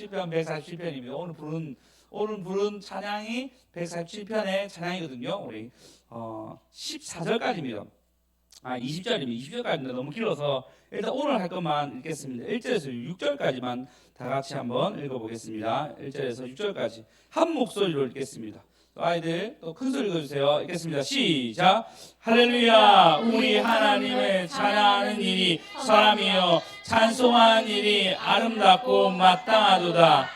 시편 147편입니다. 오늘 부른 찬양이 147편의 찬양이거든요. 우리 14절까지입니다. 20절입니다. 20절까지인데 너무 길어서 일단 오늘 할 것만 읽겠습니다. 1절에서 6절까지만 다 같이 한번 읽어보겠습니다. 1절에서 6절까지 한 목소리로 읽겠습니다. 아이들 또 큰 소리 읽어주세요. 읽겠습니다. 시작. 할렐루야. 우리 하나님을 찬양하는 일이 선함이요 찬송하는 일이 아름답고 마땅하도다.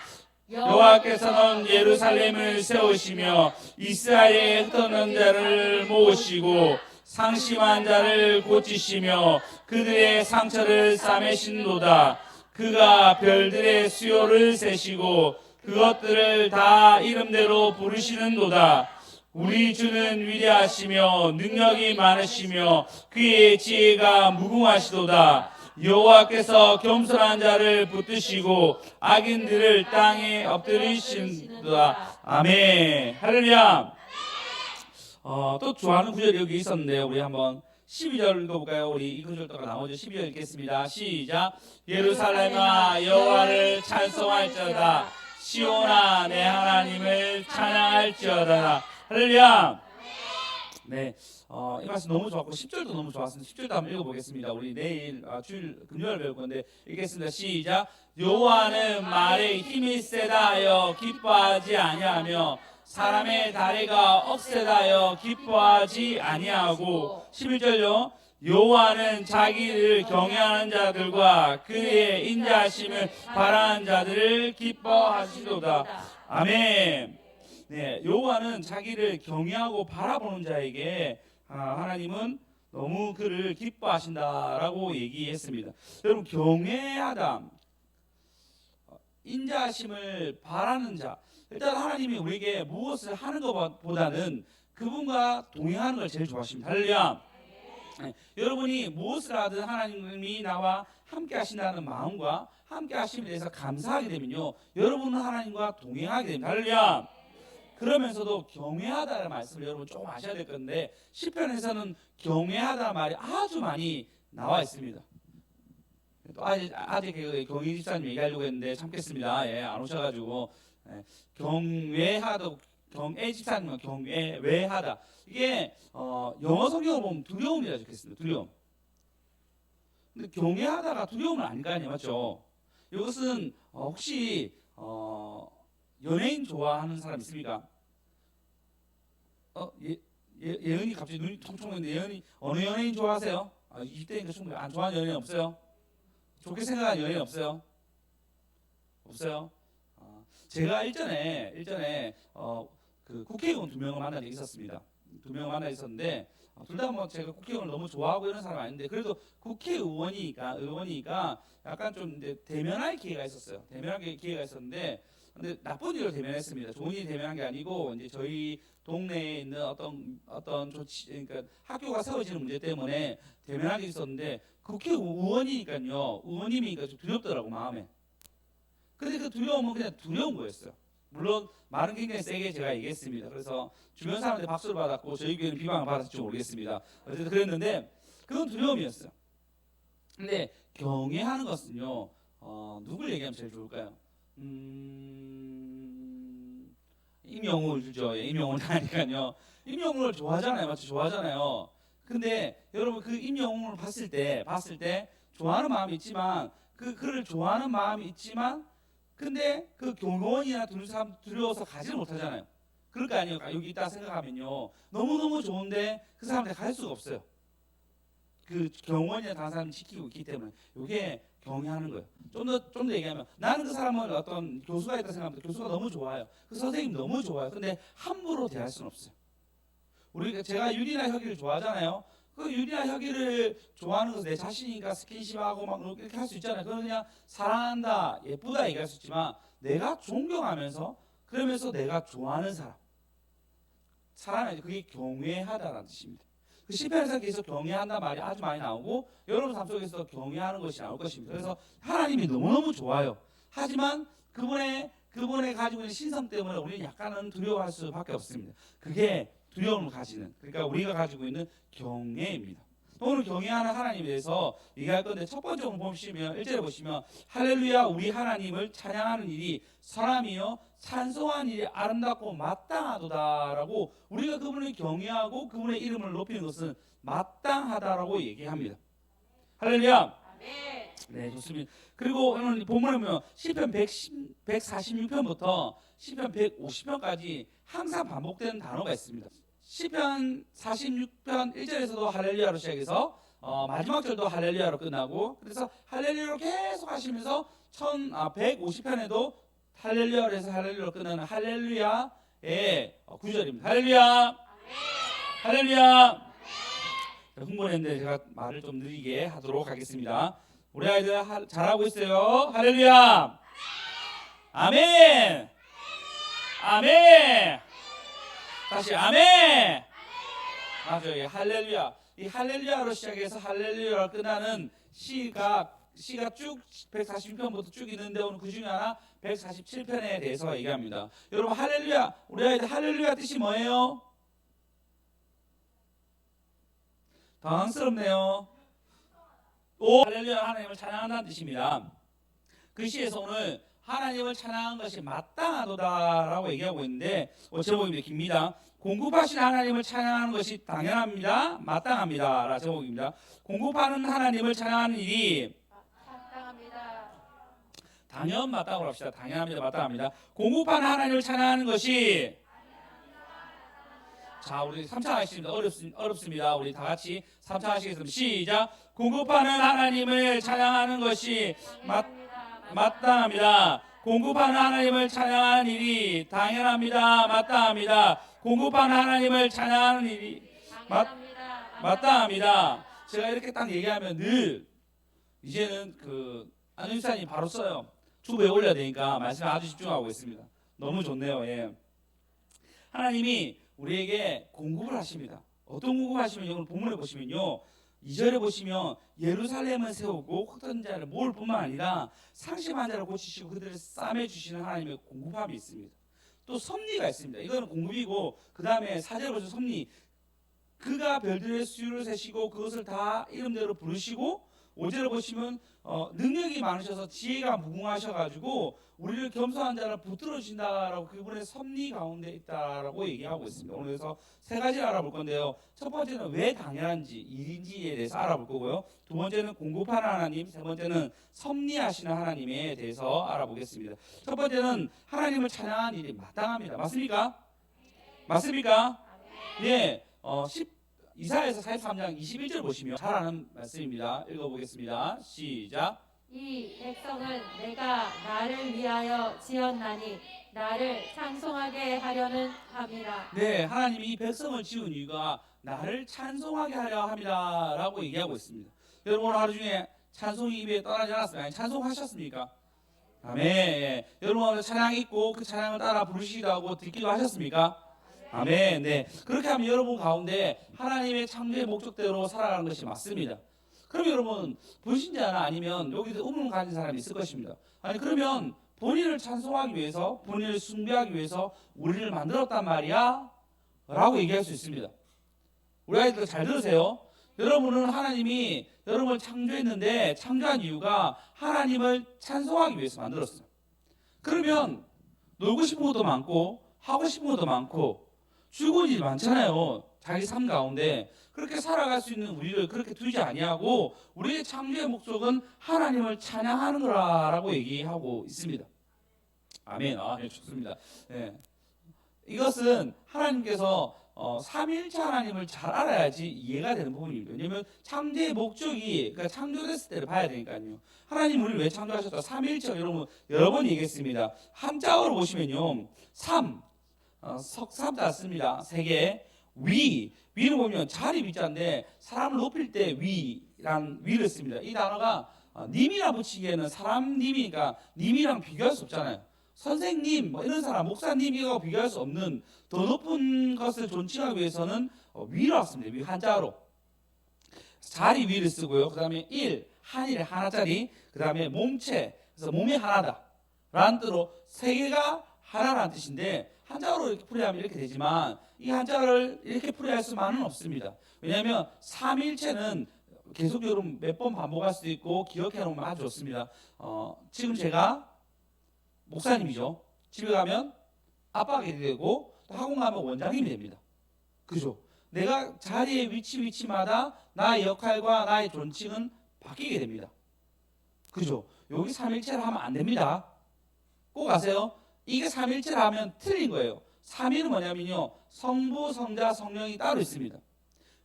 여호와께서는 예루살렘을 세우시며 이스라엘의 흩어진 자를 모으시고 상심한 자를 고치시며 그들의 상처를 싸매신도다. 그가 별들의 수요를 세시고 그것들을 다 이름대로 부르시는도다. 우리 주는 위대하시며 능력이 많으시며 그의 지혜가 무궁하시도다. 여호와께서 겸손한 자를 붙드시고 악인들을 땅에 엎드리신도다. 아멘. 할렐루야. 또 좋아하는 구절이 여기 있었는데요. 우리 한번 12절 읽어볼까요? 우리 이 구절도가 나오죠. 12절 읽겠습니다. 시작. 예루살렘아 여호와를 찬송할지어다. 시온아 내 하나님을 찬양할지어다. 할렐루야. 네, 이 말씀 너무 좋았고 10절도 너무 좋았습니다. 10절도 한번 읽어보겠습니다. 우리 내일 주일 금요일 배울 건데 읽겠습니다. 시작. 여호와는 말에 힘이 세다 하여 기뻐하지 아니하며 사람의 다리가 억세다 하여 기뻐하지 아니하고 11절요. 여호와는 자기를 경외하는 자들과 그의 인자하심을 바라는 자들을 기뻐하시도다. 아멘. 네, 여호와는 자기를 경외하고 바라보는 자에게 하나님은 너무 그를 기뻐하신다라고 얘기했습니다. 여러분, 경외하다, 인자하심을 바라는 자, 일단 하나님이 우리에게 무엇을 하는 것보다는 그분과 동행하는 걸 제일 좋아하십니다. 할렐루야. 네, 여러분이 무엇을 하든 하나님이 나와 함께 하신다는 마음과 함께 하심에 대해서 감사하게 되면요, 여러분은 하나님과 동행하게 됩니다. 할렐루야. 그러면서도 경외하다는 말씀을 여러분 조금 아셔야 될 건데 시편에서는 경외하다는 말이 아주 많이 나와 있습니다. 또 아직 경희 집사님 얘기하려고 했는데 참겠습니다. 예, 안 오셔가지고 경외하다, 경애 집사님은 경외하다. 이게 영어 성경을 보면 두려움이라 적혀있습니다. 두려움. 근데 경외하다가 두려움은 아닌 거 아니에요, 맞죠? 이것은 혹시 연예인 좋아하는 사람 있습니까? 예은이 갑자기 눈이 통통했는데 예은이 어느 연예인 좋아하세요? 이때니까 충분히 안 좋아하는 연예인 없어요? 좋게 생각하는 연예인 없어요? 없어요? 제가 일전에 그 국회의원 2명을 만난 적이 있었습니다. 2명을 만나 있었는데 둘 다 뭐 제가 국회의원을 너무 좋아하고 이런 사람 아닌데 그래도 의원이니까 약간 좀 이제 대면할 기회가 있었어요. 대면할 기회가 있었는데 근데 나쁜 일로 대면했습니다. 좋은 일이 대면한 게 아니고 이제 저희 동네에 있는 어떤 조치, 그러니까 학교가 세워지는 문제 때문에 대면한 게 있었는데 국회의원이니까요, 의원님이니까 좀 두렵더라고 마음에. 근데 그 두려움은 그냥 두려운 거였어요. 물론 말은 굉장히 세게 제가 얘기했습니다. 그래서 주변 사람들이 박수를 받았고 저희 교회는 비방을 받았을지 모르겠습니다. 어쨌든 그랬는데 그건 두려움이었어요. 근데 경외하는 것은요, 누굴 얘기하면 제일 좋을까요? 임영웅을 주죠. 임영웅을 하니까요. 임영웅을 좋아하잖아요. 맞죠? 좋아하잖아요. 근데 여러분 그 임영웅을 봤을 때 좋아하는 마음이 있지만 그를 좋아하는 마음이 있지만 근데 그 경호원이나 두려워서 가지를 못하잖아요. 그럴 거 아니에요. 여기 있다 생각하면요. 너무너무 좋은데 그 사람한테 갈 수가 없어요. 그 경호원이나 다른 사람을 지키고 있기 때문에 이게 경외하는 거예요. 좀 더 얘기하면 나는 그 사람은 어떤 교수가 있다 생각합니다. 교수가 너무 좋아요. 그 선생님 너무 좋아요. 근데 함부로 대할 수는 없어요. 제가 유리나 혁이를 좋아하잖아요. 그 유리나 혁이를 좋아하는 것은 내 자신이니까 스킨십하고 막 이렇게 할 수 있잖아요. 그건 그냥 사랑한다, 예쁘다 얘기할 수 있지만 내가 존경하면서 그러면서 내가 좋아하는 사람이 그게 경외하다라는 뜻입니다. 그 시편에서 계속 경외한다 말이 아주 많이 나오고 여러분 삶 속에서 경외하는 것이 나올 것입니다. 그래서 하나님이 너무너무 좋아요. 하지만 그분의 가지고 있는 신성 때문에 우리는 약간은 두려워할 수밖에 없습니다. 그게 두려움을 가지는, 그러니까 우리가 가지고 있는 경외입니다. 오늘 경외하는 하나님에 대해서 얘기할 건데, 첫 번째로 보시면 1절에 보시면 할렐루야 우리 하나님을 찬양하는 일이 선함이요 찬송하는 일이 아름답고 마땅하도다라고, 우리가 그분을 경외하고 그분의 이름을 높이는 것은 마땅하다라고 얘기합니다. 할렐루야. 네, 좋습니다. 그리고 오늘 본문에 보면 시편 146편부터 시편 150편까지 항상 반복되는 단어가 있습니다. 시편 46편 1절에서도 할렐루야로 시작해서 마지막 절도 할렐루야로 끝나고, 그래서 할렐루야로 계속 하시면서 150편에도 할렐루야로 해서 할렐루야로 끝나는 할렐루야의 구절입니다. 할렐루야. 할렐루야. 흥분했는데 제가 말을 좀 느리게 하도록 하겠습니다. 우리 아이들 잘하고 있어요. 할렐루야. 아멘. 아멘. 다시 아멘. 맞아요. 할렐루야. 이 할렐루야로 시작해서 할렐루야로 끝나는 시가 쭉 146편부터 쭉 있는데, 오늘 그 중에 하나 147편에 대해서 얘기합니다. 여러분, 할렐루야, 우리 아이들 할렐루야 뜻이 뭐예요? 당황스럽네요. 할렐루야, 하나님을 찬양한다는 뜻입니다. 그 시에서 오늘 하나님을 찬양한 것이 마땅하도다라고 얘기하고 있는데, 제목이 깁니다. 공급하신 하나님을 찬양하는 것이 당연합니다, 마땅합니다 라 제목입니다. 공급하는 하나님을 찬양하는 일이 마땅합니다. 당연 마땅으로 합시다. 당연합니다, 마땅합니다. 공급하는 하나님을 찬양하는 것이, 자, 우리 3차 하시겠습니다. 어렵습니다. 우리 다 같이 3차 하시겠습니다. 시작. 공급하는 하나님을 찬양하는 것이 마땅합니다. 공급하는 하나님을 찬양하는 일이 당연합니다, 마땅합니다. 공급하는 하나님을 찬양하는 일이 마땅합니다. 제가 이렇게 딱 얘기하면 늘 이제는 안윤사님 바로 써요. 주부에 올려야 되니까 말씀에 아주 집중하고 있습니다. 너무 좋네요. 예. 하나님이 우리에게 공급을 하십니다. 어떤 공급하시면, 오늘 본문에 보시면요, 2절에 보시면 예루살렘을 세우고 흙던 자를 모을 뿐만 아니라 상심한 자를 고치시고 그들을 싸매 주시는 하나님의 공급함이 있습니다. 또 섭리가 있습니다. 이거는 공급이고, 그 다음에 4절에 보시면 섭리, 그가 별들의 수를 세시고 그것을 다 이름대로 부르시고, 5절에 보시면 능력이 많으셔서 지혜가 무궁하셔가지고 우리를 겸손한 자를 붙들어 주신다라고, 그분의 섭리 가운데 있다라고 얘기하고 있습니다. 오늘 그래서 세 가지를 알아볼 건데요. 첫 번째는 왜 당연한지, 일인지에 대해서 알아볼 거고요. 두 번째는 공급하는 하나님, 세 번째는 섭리하시는 하나님에 대해서 알아보겠습니다. 첫 번째는 하나님을 찬양하는 일이 마땅합니다. 맞습니까? 맞습니까? 예. 이사야서 43장 21절 보시면 잘 아는 말씀입니다. 읽어보겠습니다. 시작. 이 백성은 내가 나를 위하여 지었나니 나를 찬송하게 하려는 함이라. 네, 하나님이 이 백성을 지은 이유가 나를 찬송하게 하려 함이라 라고 얘기하고 있습니다. 여러분, 오늘 하루 중에 찬송이 입에 떠나지 않았습니까? 찬송하셨습니까? 아멘. 예. 여러분, 오늘 찬양 있고 그 찬양을 따라 부르시기도 하고 듣기도 하셨습니까? 아멘. 네. 그렇게 하면 여러분 가운데 하나님의 창조의 목적대로 살아가는 것이 맞습니다. 그럼 여러분, 불신자나 아니면 여기서 의문 가진 사람이 있을 것입니다. 아니, 그러면 본인을 찬송하기 위해서, 본인을 숭배하기 위해서 우리를 만들었단 말이야? 라고 얘기할 수 있습니다. 우리 아이들 잘 들으세요. 여러분은 하나님이 여러분을 창조했는데, 창조한 이유가 하나님을 찬송하기 위해서 만들었어요. 그러면 놀고 싶은 것도 많고 하고 싶은 것도 많고 즐거운 일이 많잖아요. 자기 삶 가운데. 그렇게 살아갈 수 있는 우리를 그렇게 두지 아니하고 우리의 창조의 목적은 하나님을 찬양하는 거라고 얘기하고 있습니다. 아멘. 네, 좋습니다. 네. 이것은 하나님께서 삼위일체 하나님을 잘 알아야지 이해가 되는 부분입니다. 왜냐하면 창조의 목적이, 그러니까 창조됐을 때를 봐야 되니까요. 하나님 우리를 왜 창조하셨다? 삼위일체가 여러분 여러 번 얘기했습니다. 한자어로 보시면요, 석삼자 씁니다. 세 개. 위를 보면 자리 위자인데 사람을 높일 때 위란 위를 씁니다. 이 단어가 님이라 붙이기에는 사람 님이니까 님이랑 비교할 수 없잖아요. 선생님, 이런 사람, 목사님이라고 비교할 수 없는 더 높은 것을 존칭하기 위해서는 위라고 씁니다. 위 한자로. 자리 위를 쓰고요. 그 다음에 한일에 하나짜리. 그 다음에 몸체, 그래서 몸이 하나다 라는 뜻으로 세 개가 하나라는 뜻인데, 한자어로 이렇게 풀이하면 이렇게 되지만 이 한자를 이렇게 풀이할 수만은 없습니다. 왜냐하면 삼위일체는 계속 여러분 몇 번 반복할 수도 있고 기억해 놓으면 아주 좋습니다. 지금 제가 목사님이죠. 집에 가면 아빠가 되고 또 학원 가면 원장님이 됩니다. 그죠? 내가 자리의 위치마다 나의 역할과 나의 존칭은 바뀌게 됩니다. 그죠? 여기 삼일체를 하면 안 됩니다. 꼭 아세요. 이게 삼일체를 하면 틀린 거예요. 삼위는 뭐냐면요, 성부, 성자, 성령이 따로 있습니다.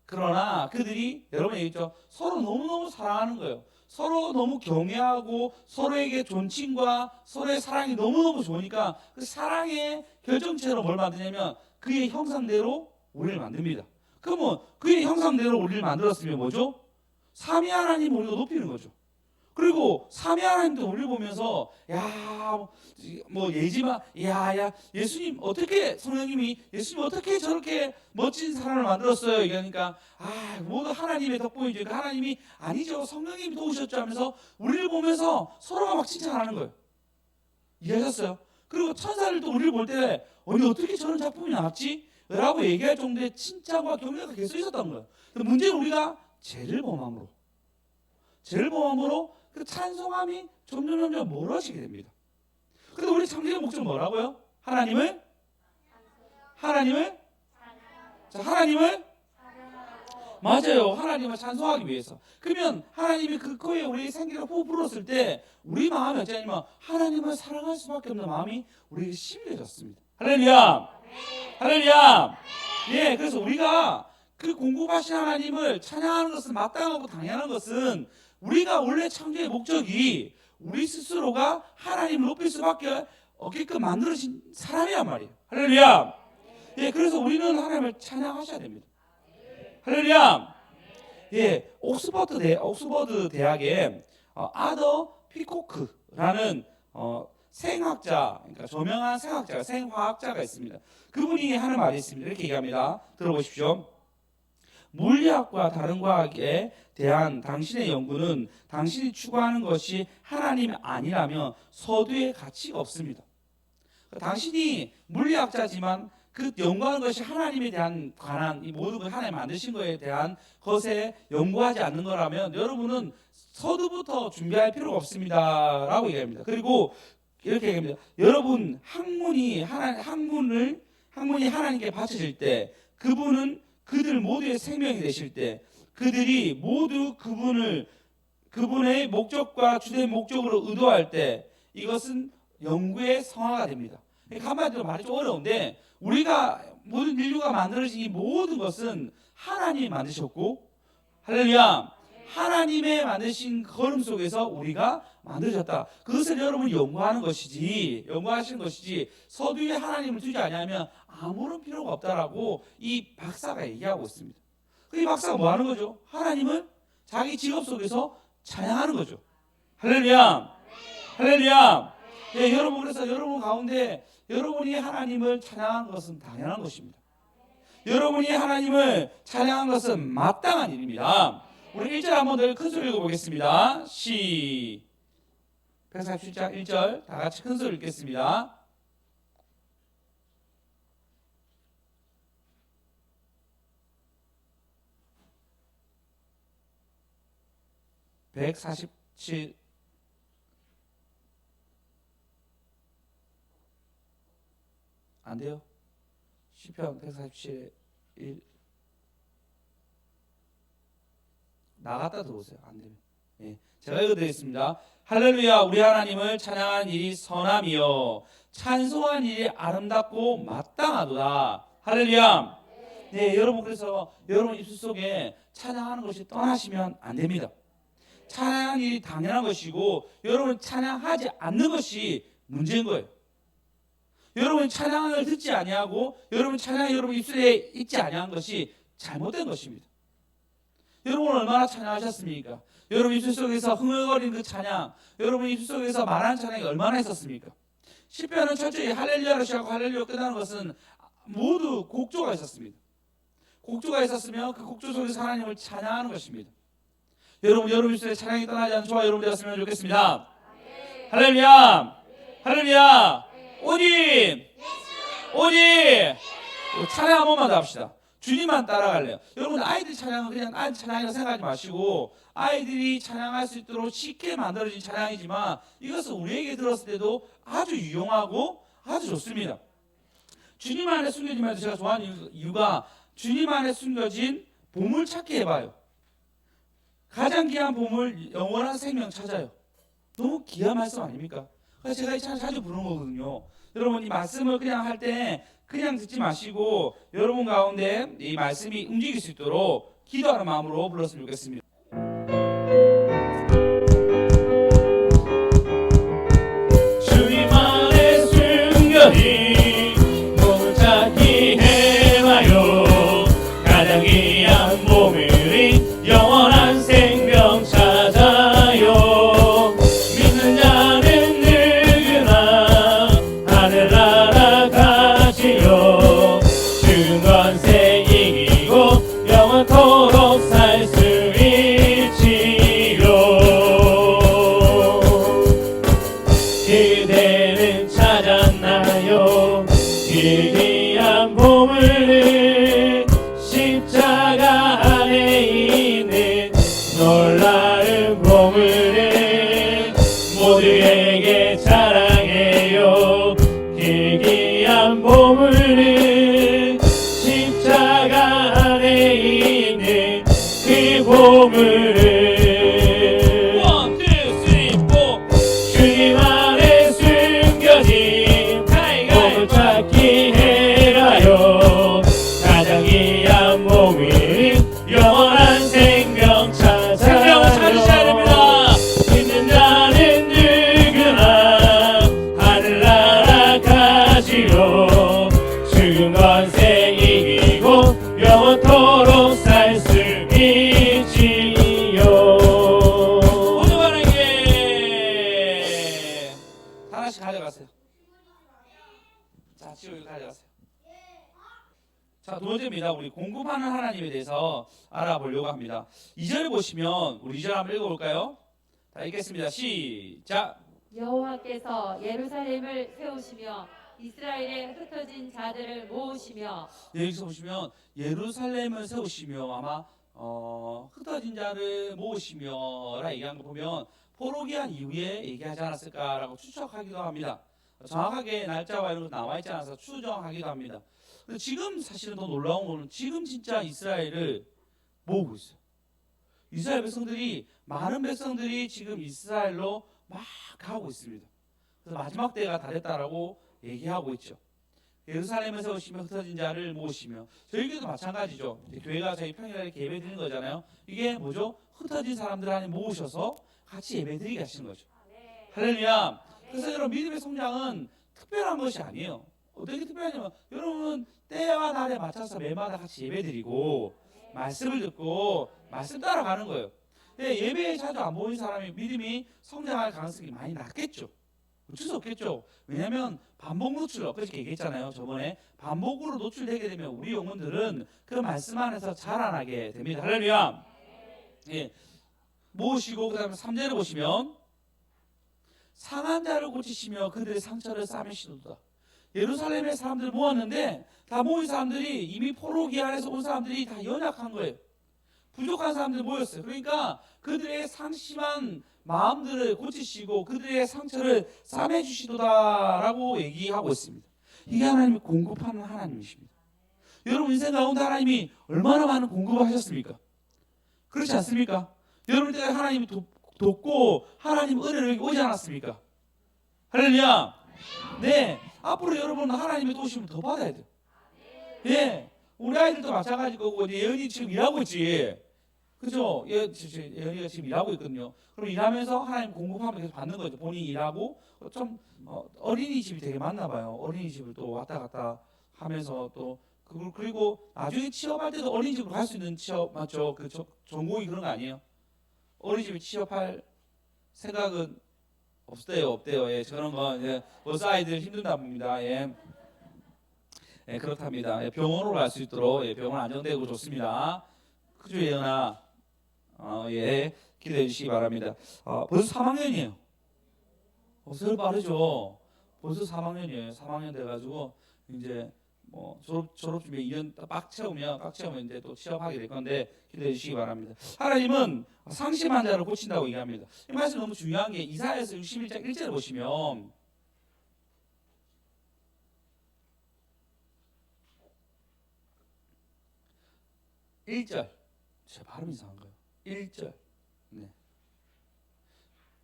그러나 그들이 여러분 얘기했죠, 서로 너무너무 사랑하는 거예요. 서로 너무 경외하고 서로에게 존칭과 서로의 사랑이 너무너무 좋으니까 그 사랑의 결정체로 뭘 만드냐면 그의 형상대로 우리를 만듭니다. 그러면 그의 형상대로 우리를 만들었으면 뭐죠? 삼위 하나님 우리가 높이는 거죠. 그리고 삼위 하나님도 우리를 보면서 야뭐 예지마 야 예수님 어떻게 성령님이 예수님 어떻게 저렇게 멋진 사람을 만들었어요 얘기하니까 모두 하나님의 덕분이죠. 그러니까 하나님이 아니죠, 성령님이 도우셨죠 하면서 우리를 보면서 서로가 막 칭찬하는 거예요. 이해하셨어요? 그리고 천사들도 우리를 볼 때 어떻게 저런 작품이 나왔지? 라고 얘기할 정도의 칭찬과 경외가 계속 있었던 거예요. 문제는 우리가 죄를 범함으로 그 찬송함이 점점 멀어지게 됩니다. 근데 우리 창조의 목적은 뭐라고요? 하나님을 맞아요. 하나님을 찬송하기 위해서. 그러면 하나님이 그 코에 우리 생기를 호흡 불었을 때 우리 마음이 어쩌냐면 하나님을 사랑할 수밖에 없는 마음이 우리에게 심려졌습니다. 할렐루야. 할렐루야. 예, 그래서 우리가 그 공급하신 하나님을 찬양하는 것은 마땅하고 당연한 것은 우리가 원래 창조의 목적이 우리 스스로가 하나님을 높일 수밖에 없게끔 만들어진 사람이란 말이에요. 할렐루야. 예, 그래서 우리는 하나님을 찬양하셔야 됩니다. 할렐루야. 예, 옥스퍼드 대학에 아더 피코크라는 생학자, 그러니까 저명한 생화학자가 있습니다. 그분이 하는 말이 있습니다. 이렇게 얘기합니다. 들어보십시오. 물리학과 다른 과학에 대한 당신의 연구는 당신이 추구하는 것이 하나님이 아니라면 서두에 가치가 없습니다. 당신이 물리학자지만 그 연구하는 것이 하나님에 대한 관한 이 모든 걸 하나님 만드신 거에 대한 것에 연구하지 않는 거라면 여러분은 서두부터 준비할 필요가 없습니다라고 얘기합니다. 그리고 이렇게 얘기합니다. 여러분 학문이 하나님께 바쳐질 때 그분은 그들 모두의 생명이 되실 때 그들이 모두 그분의 목적과 주된 목적으로 의도할 때 이것은 연구의 성화가 됩니다. 한마디로 말이 좀 어려운데 우리가 모든 인류가 만들어진 이 모든 것은 하나님이 만드셨고 할렐루야, 하나님의 만드신 걸음 속에서 우리가 만들어졌다. 그것을 여러분이 연구하시는 것이지 서두에 하나님을 두지 않으면 아무런 필요가 없다라고 이 박사가 얘기하고 있습니다. 이 박사가 뭐 하는 거죠? 하나님을 자기 직업 속에서 찬양하는 거죠. 할렐루야. 할렐루야. 예, 여러분, 그래서 여러분 가운데 여러분이 하나님을 찬양한 것은 당연한 것입니다. 여러분이 하나님을 찬양한 것은 마땅한 일입니다. 우리 1절 한번 더 큰 소리 읽어보겠습니다. 147장 1절 다 같이 큰 소리 읽겠습니다. (147) 안 돼요? 시편 147 1 나갔다 들어오세요. 안 되면. 예, 제가 읽어드리겠습니다. 할렐루야, 우리 하나님을 찬양하는 일이 선함이요 찬송하는 일이 아름답고 마땅하도다. 할렐루야. 네, 여러분, 그래서 여러분 입술 속에 찬양하는 것이 떠나시면 안 됩니다. 찬양하는 일이 당연한 것이고 여러분 찬양하지 않는 것이 문제인 거예요. 여러분 찬양을 듣지 아니하고 여러분 찬양이 여러분 입술에 있지 아니한 것이 잘못된 것입니다. 여러분 얼마나 찬양하셨습니까? 여러분 입술 속에서 흥얼거리는 그 찬양, 여러분 입술 속에서 말하는 찬양이 얼마나 있었습니까? 시편은 철저히 할렐루야로 시작하고 할렐루야 끝나는 것은 모두 곡조가 있었습니다. 곡조가 있었으면 그 곡조 속에서 하나님을 찬양하는 것입니다. 여러분 입술에 찬양이 떠나지 않는 저와 여러분 되었으면 좋겠습니다. 할렐루야, 할렐루야, 오직 찬양 한 번만 더 합시다. 주님만 따라갈래요? 여러분 아이들 찬양은 그냥 아이들 찬양이라고 생각하지 마시고 아이들이 찬양할 수 있도록 쉽게 만들어진 찬양이지만 이것은 우리에게 들었을 때도 아주 유용하고 아주 좋습니다. 주님 안에 숨겨진 제가 좋아하는 이유가 주님 안에 숨겨진 보물 찾기 해봐요. 가장 귀한 보물 영원한 생명 찾아요. 너무 귀한 말씀 아닙니까? 그래서 제가 이 찬양 자주 부르는 거거든요. 여러분 이 말씀을 그냥 할 때 그냥 듣지 마시고 여러분 가운데 이 말씀이 움직일 수 있도록 기도하는 마음으로 불렀으면 좋겠습니다. 주님 안에 숨겨진 보물 찾기 해봐요. 가장 귀한 보물이 영원한 생명 찾아요. 믿는 자는 누구나 하늘 날아가지요. 죽은 권세 이기고 영원토록 살 수 있지요. 그대는 찾았나요? 그 귀한 보물을 십자가 안에 있는 놀라운 보물을 모두에게 자랑해요. 그 귀한 보물을 십자가 안에 있는 그 보물을 One, two, three, four. 주님 안에 숨겨진 보물 찾기 해가요. 가장 귀한 보물이 영원한 생명 찾아요. 생명 찾으셔야 됩니다. 믿는 자는 누구나 하늘 날아가지요. 죽은 권세 이기고 영원토록 살 수 있지요. 모두 바라게 하나씩 가져가세요. 자, 지금 가져가세요. 자, 두 번째입니다. 우리 공급하는 하나님에 대해서 알아보려고 합니다. 2절을 보시면 우리 2절 한번 읽어볼까요? 다 읽겠습니다. 시작. 여호와께서 예루살렘을 세우시며 이스라엘에 흩어진 자들을 모으시며. 여기서 보시면 예루살렘을 세우시며 아마 흩어진 자를 모으시며라 얘기한 거 보면 포로기한 이후에 얘기하지 않았을까라고 추측하기도 합니다. 정확하게 날짜와 이런 거 나와 있지 않아서 추정하기도 합니다. 근데 지금 사실은 더 놀라운 거는 지금 진짜 이스라엘을 모으고 있어요. 이스라엘 백성들이 많은 백성들이 지금 이스라엘로 막 가고 있습니다. 그래서 마지막 때가 다 됐다라고 얘기하고 있죠. 예루살렘에 세우시며 흩어진 자를 모으시며 저희에게도 마찬가지죠. 교회가 저희 평일에 예배 드리는 거잖아요. 이게 뭐죠? 흩어진 사람들 안에 모으셔서 같이 예배 드리게 하시는 거죠. 할렐루야. 그래서 여러분 믿음의 성장은 특별한 것이 아니에요. 어떻게 특별하냐면 여러분 때와 날에 맞춰서 매마다 같이 예배 드리고 말씀을 듣고 말씀 따라가는 거예요. 예배에 자주 안 모인 사람이 믿음이 성장할 가능성이 많이 낮겠죠. 어쩔 수 없겠죠. 왜냐하면 반복 노출로 그렇게 얘기했잖아요. 저번에 반복으로 노출되게 되면 우리 영혼들은 그 말씀 안에서 자라나게 됩니다. 할렐루야. 예. 모으시고 그다음에 3절을 보시면 상한 자를 고치시며 그들의 상처를 싸매시도다. 예루살렘의 사람들을 모았는데 다 모인 사람들이 이미 포로기한에서 온 사람들이 다 연약한 거예요. 부족한 사람들이 모였어요. 그러니까 그들의 상심한 마음들을 고치시고 그들의 상처를 싸매주시도다라고 얘기하고 있습니다. 이게 하나님이 공급하는 하나님이십니다. 여러분 인생 가운데 하나님이 얼마나 많은 공급을 하셨습니까? 그렇지 않습니까? 여러분 때문에 하나님이 돕고 하나님 은혜를 여기 오지 않았습니까? 할렐루야. 네, 앞으로 여러분 하나님의 도우심을 더 받아야 돼요. 예, 우리 아이들도 마찬가지고 이제 예은이 지금 일하고 있지. 그죠? 예은이가 지금 일하고 있거든요. 그럼 일하면서 하나님 공급하면 계속 받는 거죠. 본인이 일하고 좀 어린이집이 되게 많나 봐요. 어린이집을 또 왔다 갔다 하면서 또 그리고 나중에 취업할 때도 어린이집으로 갈 수 있는 취업 맞죠? 그 전공이 그런 거 아니에요? 어린이집에 취업할 생각은 없대요. 예, 저런 건 예, 벌써 아이들 힘든다 봅니다. 예. 예, 그렇답니다. 예, 병원으로 갈 수 있도록 예, 병원 안정되고 좋습니다. 그죠, 예은아? 예, 기대해 주시기 바랍니다. 벌써 3학년이에요. 세월 빠르죠. 벌써 3학년이에요. 3학년 돼가지고 이제 뭐 졸업 준비 2년 빡 채우면 이제 또 취업하게 될 건데 기대해 주시기 바랍니다. 하나님은 상심한 자를 고친다고 얘기합니다. 이 말씀 너무 중요한 게 이사야서 61장 1절에 보시면 제 발음 이상한 거예요. 1절. 네.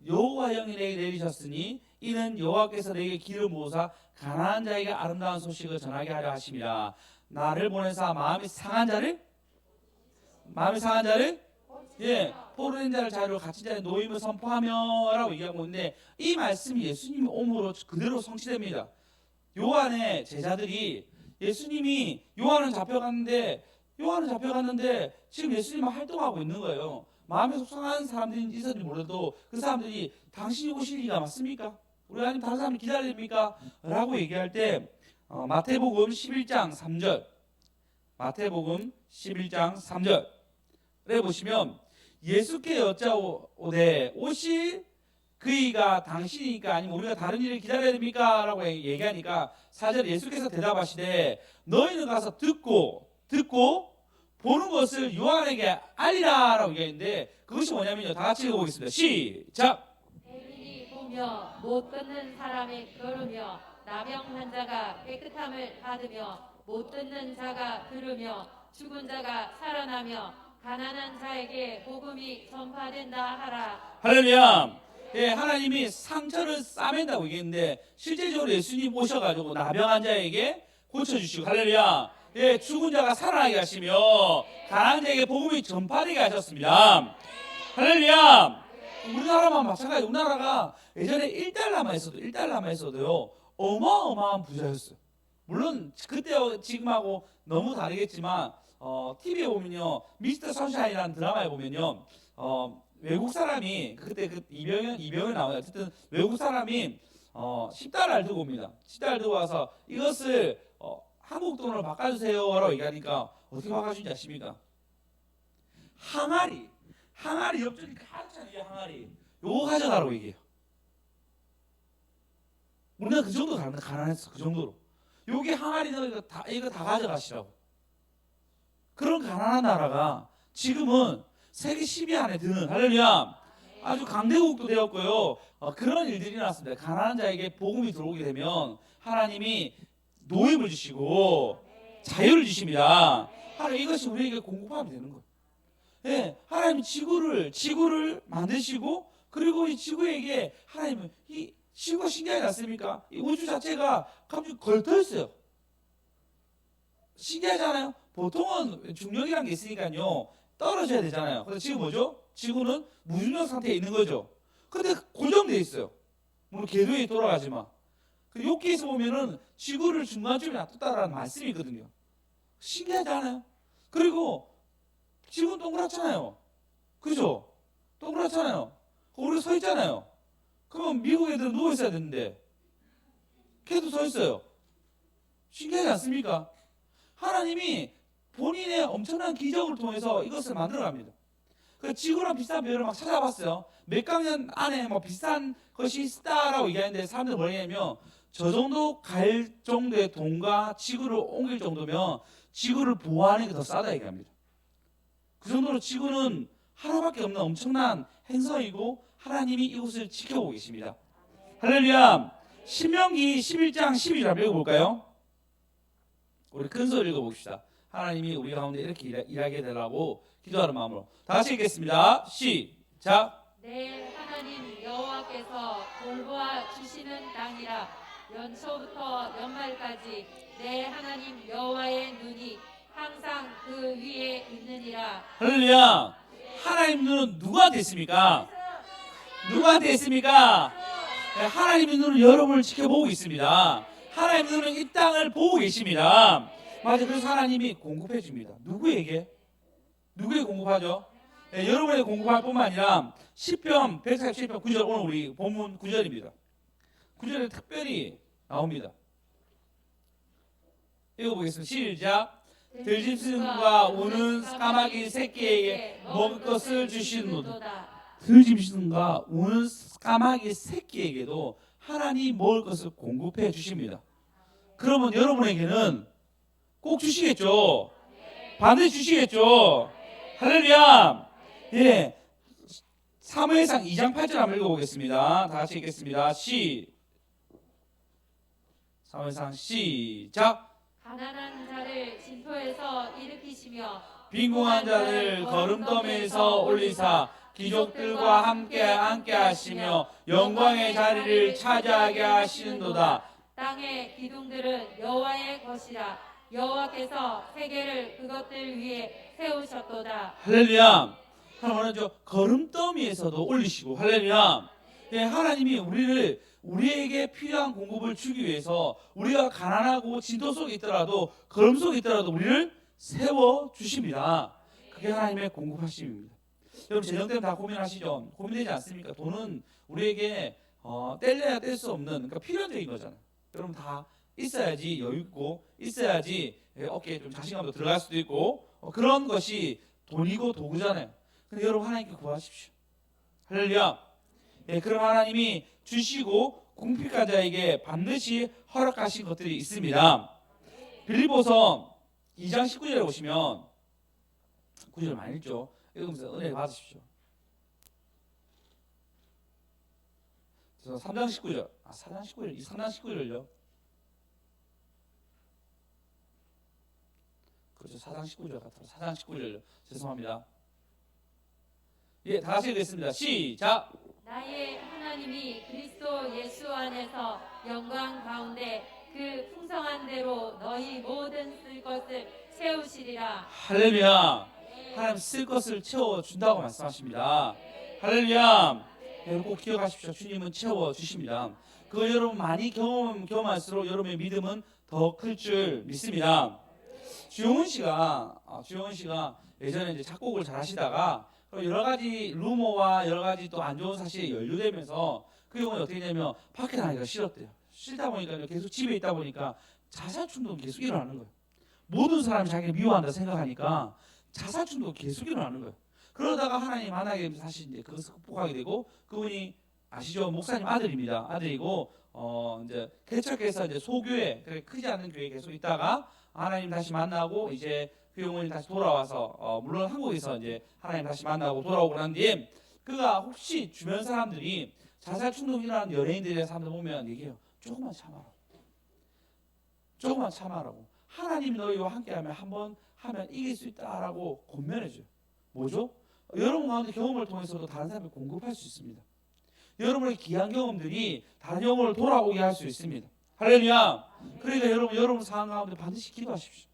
여호와 영이 내게 내리셨으니 이는 여호와께서 내게 길을 모으사 가난한 자에게 아름다운 소식을 전하게 하려 하심이라. 나를 보내사 마음이 상한 자를 포로된 자를 자유로 갇힌 자의 노임을 선포하며라고 얘기하고 있는데 이 말씀이 예수님이 옴으로 그대로 성취됩니다. 요한의 제자들이 요한은 잡혀갔는데 지금 예수님은 활동하고 있는 거예요. 마음에 속상한 사람들인지 있었는지 몰라도 그 사람들이 당신이 오실 리가 맞습니까? 우리 아니면 다른 사람이 기다려야 됩니까? 라고 얘기할 때 마태복음 11장 3절 마태복음 11장 3절에 보시면 예수께 여짜오되 오실 그이가 당신이니까 아니면 우리가 다른 일을 기다려야 됩니까? 라고 얘기하니까 4절에 예수께서 대답하시되 너희는 가서 듣고 보는 것을 요한에게 알리라 라고 얘기했는데 그것이 뭐냐면요. 다 같이 읽어보겠습니다. 시작. 백인이 보며 못 듣는 사람이 걸으며 나병 환자가 깨끗함을 받으며 못 듣는 자가 들으며 죽은 자가 살아나며 가난한 자에게 복음이 전파된다 하라. 할렐루야. 예, 하나님이 상처를 싸맨다고 얘기했는데 실제적으로 예수님 오셔가지고 나병 환자에게 고쳐주시고 할렐루야. 예, 죽은 자가 살아나게 하시며 가난한 자에게 복음이 전파되게 하셨습니다. 할렐루야. 우리나라만 마찬가지. 우리나라가 예전에 1달러만 했어도요 어마어마한 부자였어요. 물론 그때하고 지금하고 너무 다르겠지만 TV에 보면요 미스터 선샤인이라는 드라마에 보면요 외국 사람이 그때 이병현 나와요. 어쨌든 외국 사람이 10달러를 들고 옵니다. 10달러 들고 와서 이것을 한국 돈으로 바꿔주세요라고 얘기하니까 어떻게 바꿔주는지 아십니까? 항아리 엽전이 가득 찬 이 항아리 요거 가져가라고 얘기해요. 우리가 그 정도 가난했어. 그 정도로 요게 항아리는 이거 다 가져가시라고. 그런 가난한 나라가 지금은 세계 10위 안에 드는 할렐루야 아주 강대국도 되었고요. 그런 일들이 일어났습니다. 가난한 자에게 복음이 들어오게 되면 하나님이 노임을 주시고 자유를 주십니다. 하나님 이것이 우리에게 공급함이 되는 거예요. 예, 하나님 지구를 만드시고 그리고 이 지구에게 하나님은 이 지구가 신기하지 않습니까? 이 우주 자체가 갑자기 걸터 있어요. 신기하지 않아요? 보통은 중력이라는 게 있으니까요 떨어져야 되잖아요. 그래서 지금 뭐죠? 지구는 무중력 상태에 있는 거죠. 근데 고정되어 있어요. 물론 궤도에 돌아가지만. 여기에서 보면은 지구를 중간쯤에 놔뒀다라는 말씀이 있거든요. 신기하지 않아요? 그리고 지구는 동그랗잖아요. 그죠? 동그랗잖아요. 우리가 서 있잖아요. 그러면 미국 애들은 누워 있어야 되는데 걔도 서 있어요. 신기하지 않습니까? 하나님이 본인의 엄청난 기적을 통해서 이것을 만들어갑니다. 그 지구랑 비슷한 별을 막 찾아봤어요. 몇 강년 안에 뭐 비슷한 것이 있다라고 얘기하는데 사람들은 뭐냐면 저 정도 갈 정도의 돈과 지구를 옮길 정도면 지구를 보호하는 게 더 싸다 얘기합니다. 그 정도로 지구는 하나밖에 없는 엄청난 행성이고 하나님이 이곳을 지켜보고 계십니다. 할렐루야. 신명기 11장 12절 한번 읽어볼까요? 우리 큰 소리 읽어봅시다. 하나님이 우리 가운데 이렇게 일하게 되라고 기도하는 마음으로 다 같이 읽겠습니다. 시작. 내 하나님 여호와께서 돌보아 주시는 땅이라 연초부터 연말까지 내 하나님 여호와의 눈이 항상 그 위에 있느니라. 할렐루야. 하나님 눈은 누구한테 있습니까? 누구한테 있습니까? 네, 하나님의 눈은 여러분을 지켜보고 있습니다. 하나님의 눈은 이 땅을 보고 계십니다. 맞아요. 그래서 하나님이 공급해 줍니다. 누구에게 공급하죠? 네, 여러분에게 공급할 뿐만 아니라 시편 147편 9절 오늘 우리 본문 9절입니다. 9절에 특별히 나옵니다. 읽어보겠습니다. 시작. 들짐승과 우는 까마귀 새끼에게 먹을 것을 주시는도다. 들짐승과 우는 까마귀 새끼에게도 하나님 먹을 것을 공급해 주십니다. 그러면 여러분에게는 꼭 주시겠죠. 반드시 주시겠죠. 할렐루야. 예. 사무엘상 2장 8절 한번 읽어보겠습니다. 다 같이 읽겠습니다. 사무엘상 시작. 가난한 자를 진토에서 일으키시며 빈궁한 자를 거름더미에서 올리사 귀족들과 함께 앉게 하시며 영광의 자리를 차지하게 하시는도다. 땅의 기둥들은 여호와의 것이라. 여호와께서 세계를 그것들 위에 세우셨도다. 할렐루야. 하나님은 거름더미에서도 올리시고, 할렐루야. 예, 하나님이 우리에게 필요한 공급을 주기 위해서 우리가 가난하고 진토 속에 있더라도 거름 속에 있더라도 우리를 세워 주십니다. 그게 하나님의 공급하심입니다. 여러분 재정 때문에 다 고민하시죠? 고민되지 않습니까? 돈은 우리에게 뗄래야 뗄 수 없는, 그러니까 필연적인 거잖아요. 여러분 다 있어야지 여유 있고 있어야지 어깨에 좀 자신감도 들어갈 수도 있고 그런 것이 돈이고 도구잖아요. 근데 여러분 하나님께 구하십시오. 할렐루야. 예, 그럼 하나님이 주시고 궁핍한 자에게 반드시 허락하신 것들이 있습니다. 빌립보서 2장 19절에 보시면 9절 많이 읽죠. 읽으면서 은혜 받으십시오. 3장 19절, 4장 19절, 3장 19절요. 그렇죠. 4장 19절 같아요. 4장 19절요. 죄송합니다. 예, 다 같이 읽겠습니다. 시작. 나의 하나님이 그리스도 예수 안에서 영광 가운데 그 풍성한 대로 너희 모든 쓸 것을 채우시리라. 할렐루야. 하나님 쓸 것을 채워준다고 말씀하십니다. 할렐루야. 여러분 꼭 기억하십시오. 주님은 채워주십니다. 그거 여러분 많이 경험할수록 여러분의 믿음은 더 클 줄 믿습니다. 주영훈 씨가 예전에 이제 작곡을 잘 하시다가 여러 가지 루머와 여러 가지 또 안 좋은 사실에 연루되면서 그 경우는 어떻게 되냐면 밖에 나가기가 싫었대요. 싫다 보니까 계속 집에 있다 보니까 자살 충동이 계속 일어나는 거예요. 모든 사람이 자기를 미워한다 생각하니까 자살 충동이 계속 일어나는 거예요. 그러다가 하나님 만나게 되면서 사실 이제 그것을 극복하게 되고 그분이 아시죠? 목사님 아들입니다. 아들이고 이제 개척해서 이제 소교회 크지 않은 교회에 계속 있다가 하나님 다시 만나고 이제 그 영혼이 다시 돌아와서 물론 한국에서 이제 하나님 다시 만나고 돌아오고 난 뒤에 그가 혹시 주변 사람들이 자살 충동 일어나는 연예인들의 사람들 보면 얘기해요. 조금만 참아라고. 하나님이 너희와 함께하면 한번 하면 이길 수 있다라고 권면해줘요. 뭐죠? 여러분 가운데 경험을 통해서도 다른 사람을 공급할 수 있습니다. 여러분의 귀한 경험들이 다른 영혼을 돌아오게 할 수 있습니다. 할렐루야. 그러니까 여러분 상황 가운데 반드시 기도하십시오.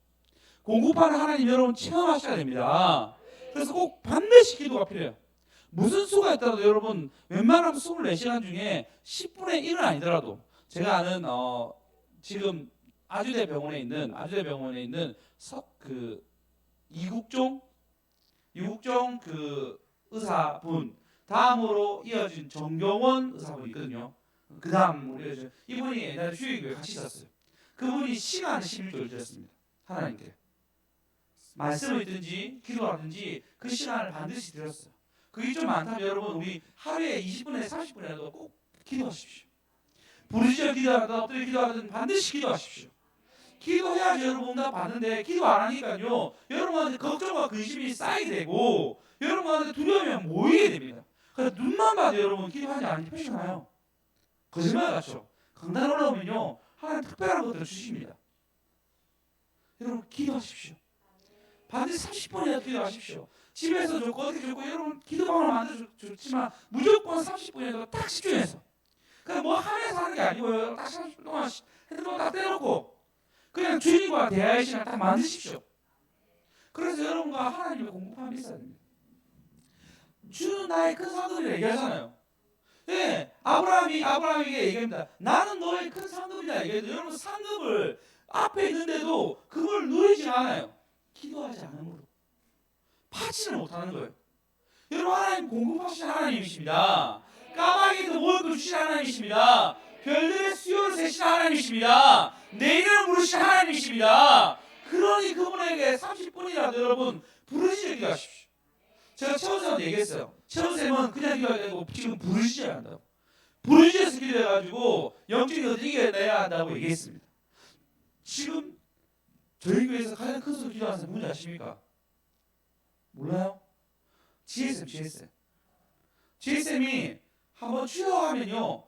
공급하는 하나님 여러분 체험하셔야 됩니다. 그래서 꼭 반드시 기도가 필요해요. 무슨 수가 있더라도 여러분 웬만하면 24시간 중에 10분의 1은 아니더라도 제가 아는 지금 아주대 병원에 있는 그 이국종 그 의사분 다음으로 이어진 정경원 의사분이 있거든요. 그 다음 이분이 옛날에 휴일교회 같이 있었어요. 그분이 시간을 11조를 드렸습니다. 하나님께 말씀을 듣든지 기도하든지 그 시간을 반드시 드렸어요. 그게 좀 많다면 여러분 우리 하루에 20분에서 30분이라도 꼭 기도하십시오. 부르짖어 기도하든 엎드려 기도하든 반드시 기도하십시오. 기도해야지 여러분 응답 받는데 기도 안 하니까요 여러분한테 걱정과 근심이 쌓이게 되고 여러분한테 두려움이 모이게 됩니다. 그래서 눈만 봐도 여러분 기도하지 않은 게 표시가 나요. 거짓말 같죠? 강단 올라오면요 하나님 특별한 것들을 주십니다. 여러분 기도하십시오. 반드시 30분이라도 기도하십시오. 집에서 좋고 어떻게 좋고 여러분 기도방을 만들어 좋지만 무조건 30분이라도 딱 집중해서 그냥 뭐 하면서 하는 게 아니고요. 딱 30분 동안 핸드폰 딱 떼놓고 그냥 주님과 대화의 시간 딱 만드십시오. 그래서 여러분과 하나님의 공급함이 있어야 됩니다. 주는 나의 큰 상급이라 얘기하잖아요. 예, 아브라함에게 얘기합니다. 나는 너의 큰 상급이다 얘기해도 여러분 상급을 앞에 있는데도 그걸 누리지 않아요. 기도하지 않으므로 파지를 못하는 거예요. 여러분 하나님 공급하시는 하나님이십니다. 까마귀도 먹을 걸 주시는 하나님이십니다. 별들의 수요를 세시는 하나님이십니다. 내 이름을 부르시는 하나님이십니다. 그러니 그분에게 30분이라도 여러분 부르짖어 기도하십시오. 제가 최원쌤한테 얘기했어요. 최원쌤은 그냥 기도하지 않고 지금 부르짖어야 한다고. 부르짖어서 기도해가지고 영적인 것을 이겨내야 한다고 얘기했습니다. 지금 저희 교회에서 가장 큰 소리 기도하는 사람 누군지 아십니까? 몰라요? GSM이 한번 추여하면요,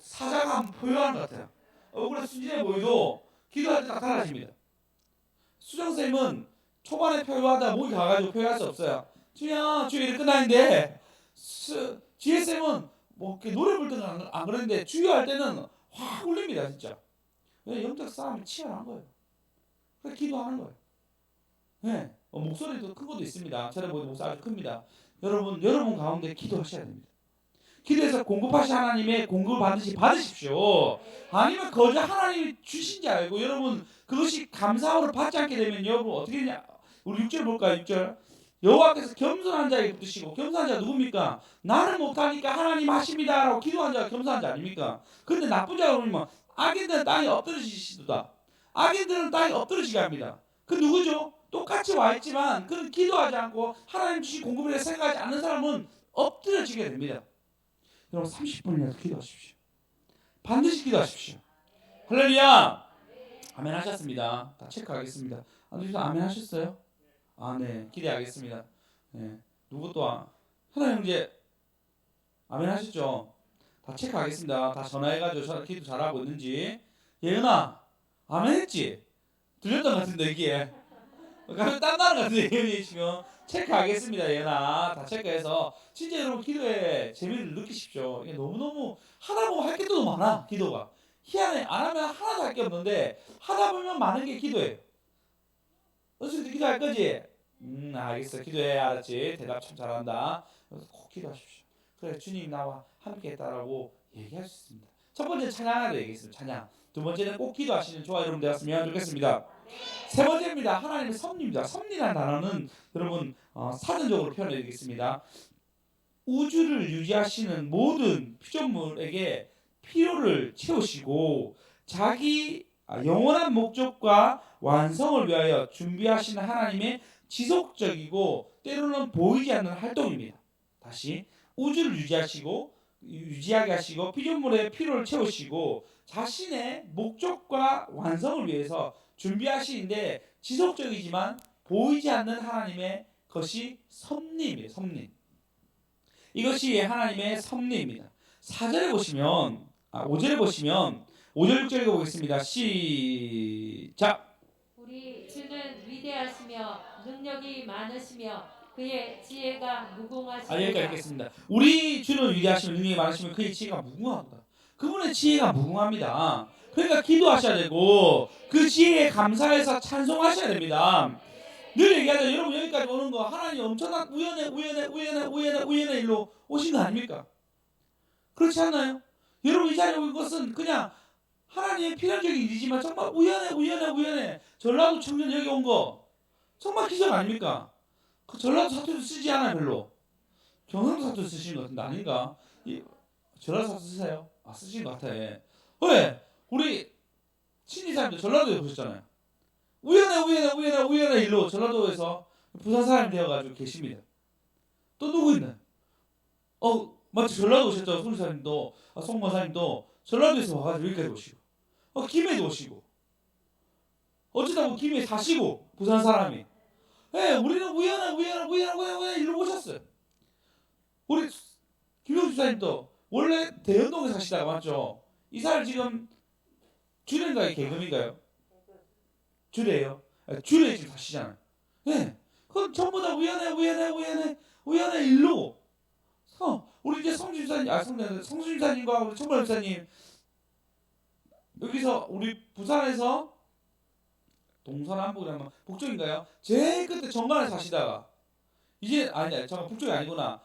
사자가 한번 포효하는 것 같아요. 얼굴에 순진해 보여도 기도할 때 딱 달라집니다. 수정쌤은 초반에 표효하다 목이 가가지고 표효할 수 없어요. 주여 이렇게 끝나는데, GSM은 뭐 노래 부를 때는 안 그러는데 주여할 때는 확 울립니다 진짜. 왜? 영적 싸움이 치열한 거예요. 그래서 기도하는 거예요. 네. 목소리도 큰 것도 있습니다. 저를 보니 목소리 아주 큽니다. 여러분 가운데 기도하셔야 됩니다. 기도해서 공급하신 하나님의 공급을 반드시 받으십시오. 아니면 거저 하나님이 주신지 알고 여러분 그것이 감사함으로 받지 않게 되면 여러분 어떻게 되냐? 우리 6절 볼까요? 6절. 여호와께서 겸손한 자에게 붙으시고, 겸손한 자가 누굽니까? 나는 못하니까 하나님 하십니다 라고 기도한 자가 겸손한 자 아닙니까? 근데 나쁜 자가 그러면 악인들은 땅에 엎드러지시도다. 악인들은 땅에 엎드러지게 합니다. 그 누구죠? 똑같이 와 있지만 그는 기도하지 않고 하나님 주신 공급에 대해 생각하지 않는 사람은 엎드려지게 됩니다. 여러분 30분이라도 기도하십시오. 반드시 기도하십시오. 할렐루야. 아멘 하셨습니다. 다 체크하겠습니다. 아멘 하셨어요? 네. 기대하겠습니다. 네. 누구 또 현아 형제 아멘 하셨죠? 다 체크하겠습니다. 다 전화해가지고 기도 잘하고 있는지. 예은아 아멘 했지? 들렸던 것 같은데 이게 가면 딴다는 것 같은데 예은이시면 체크하겠습니다. 예은아 다 체크해서 진짜 여러분 기도에 재미를 느끼십시오. 이게 너무너무 하다 보면 할 게 또 너무 많아. 기도가 희한해. 안 하면 하나도 할 게 없는데 하다 보면 많은 게 기도예요. 어쨌든 기도할 거지? 알겠어. 기도해. 알았지? 대답 참 잘한다. 꼭 기도하십시오. 그래 주님 나와 함께했다라고 얘기할 수 있습니다. 첫 번째 찬양하라고 얘기했습니다. 찬양. 두 번째는 꼭 기도하시는 저와 여러분 되었으면 좋겠습니다. 세 번째입니다. 하나님의 섭리입니다. 섭리라는 단어는 여러분 사전적으로 표현해 드리겠습니다. 우주를 유지하시는 모든 피조물에게 필요를 채우시고 자기 영원한 목적과 완성을 위하여 준비하시는 하나님의 지속적이고 때로는 보이지 않는 활동입니다. 다시 우주를 유지하게 하시고 피조물의 필요를 채우시고 자신의 목적과 완성을 위해서 준비하시는데 지속적이지만 보이지 않는 하나님의 것이 섭리입니다. 섭리. 이것이 하나님의 섭리입니다. 4절에 보시면 5절에 보시면 5절 6절 읽어보겠습니다. 시작. 우리 주는 위대하시며 능력이 많으시며 그의 지혜가 무궁하시도다. 여기까지 읽겠습니다. 우리 주는 위대하시며 능력이 많으시며 그의 지혜가 무궁하다. 그분의 지혜가 무궁합니다. 그러니까 기도하셔야 되고 그 지혜에 감사해서 찬송하셔야 됩니다. 늘 얘기하죠. 여러분 여기까지 오는 거 하나님 엄청난 우연의 일로 오신 거 아닙니까? 그렇지 않나요? 여러분 이 자리에 온 것은 그냥 하나님의 필연적인 일이지만 정말 우연해. 전라도 청년 여기 온 거 정말 기적 아닙니까? 그 전라도 사투리 쓰지 않아요 별로. 경상도 사투리 쓰시는 것 같은데 아닌가? 전라도 사투리 쓰세요? 쓰시는 것 같아. 왜? 우리 친이사님도 전라도에 오셨잖아요. 우연의 일로 전라도에서 부산 사람이 되어가지고 계십니다. 또 누구 있나요? 마치 전라도 오셨죠. 손사님도 송모사님도 전라도에서 와가지고 여기까지 오시고 김해도 오시고 어쩌다 보면 김해에 사시고 부산 사람이. 우리는 우연해 일로 오셨어요. 우리 김용수 사님도 원래 대연동에 사시다가 맞죠? 이사를 지금 주례인가요? 개금인가요? 주례예요. 주례에 지금 사시잖아요. 그건 전부 다 우연의 일로. 우리 이제 성주임사님과 우리 청벌임사님 여기서 우리 부산에서 동서남북이라면 북쪽인가요? 제일 끝에 정관에 사시다가 이제 잠깐 북쪽이 아니구나.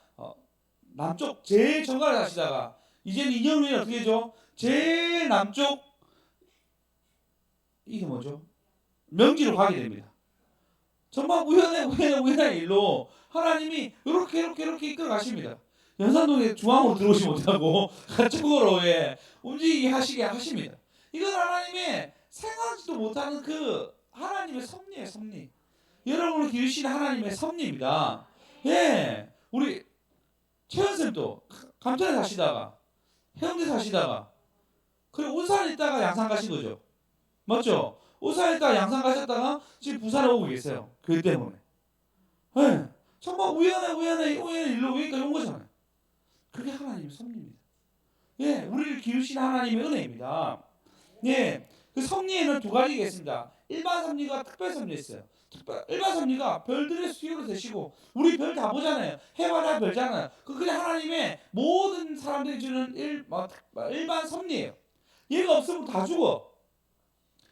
남쪽 제일 정관에 사시다가 이제는 2년 후에 어떻게 되죠? 제일 남쪽 이게 뭐죠? 명지로 가게 됩니다. 정말 우연의 일로 하나님이 이렇게 이끌어 가십니다. 연산동에 중앙으로 들어오지 못하고 가축으로 움직이게 하시게 하십니다. 이건 하나님의 생각지도 못하는 그 하나님의 섭리예요. 섭리. 여러분을 기르신 하나님의 섭리입니다. 우리 최연쌤도 감천에 사시다가 해운대 사시다가 그리고 운산에 있다가 양산 가신 거죠. 맞죠? 오사했다가 양산 가셨다가 지금 부산에 오고 계세요. 교회 때문에. 네. 정말 우연히 일로 여기까지 온 거잖아요. 그게 하나님의 섭리입니다. 예, 우리를 기우신 하나님의 은혜입니다. 예, 그 섭리에는 두 가지가 있습니다. 일반 섭리가 특별 섭리 있어요. 일반 섭리가 별들의 수요로 되시고 우리 별 다 보잖아요. 해와 달 별잖아요. 그게 하나님의 모든 사람들이 주는 일반 섭리예요. 얘가 없으면 다 죽어.